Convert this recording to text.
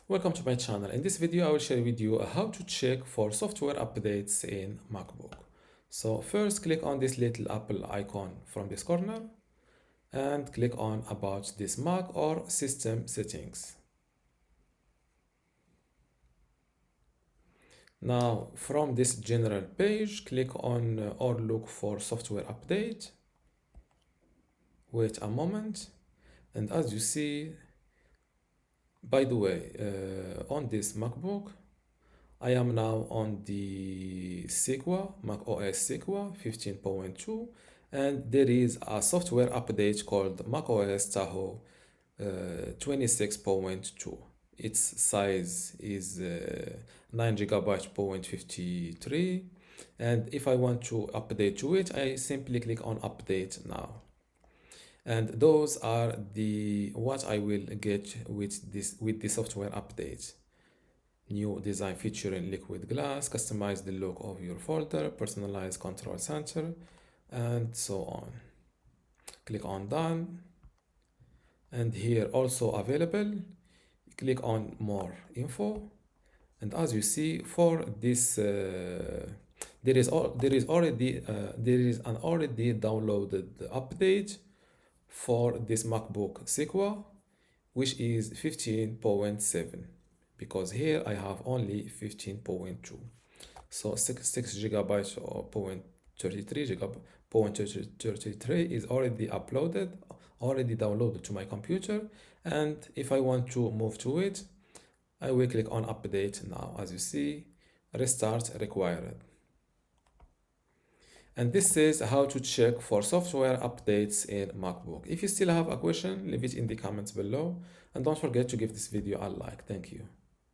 Welcome to my channel. In this video, I will share with you how to check for software updates in MacBook. So first, click on this little Apple icon from this corner and click on About this Mac or System Settings. Now, from this general page, click on or look for software update. Wait a moment, and as you see, by the way, on this MacBook, I am now on the macOS Sequa 15.2, and there is a software update called macOS Tahoe 26.2. Its size is 9 GB point 53, and if I want to update to it, I simply click on Update Now. And those are what I will get with the software update. New design featuring liquid glass, customize the look of your folder, personalize control center, and so on. Click on Done, and here also available. Click on More Info, and as you see, for this there is an already downloaded update for this MacBook Sequa, which is 15.7, because here I have only 15.2. So 6 gigabytes or 0.33 is already downloaded to my computer. And if I want to move to it, I will click on Update Now. As you see, restart required. And this is how to check for software updates in MacBook. If you still have a question, leave it in the comments below. And don't forget to give this video a like. Thank you.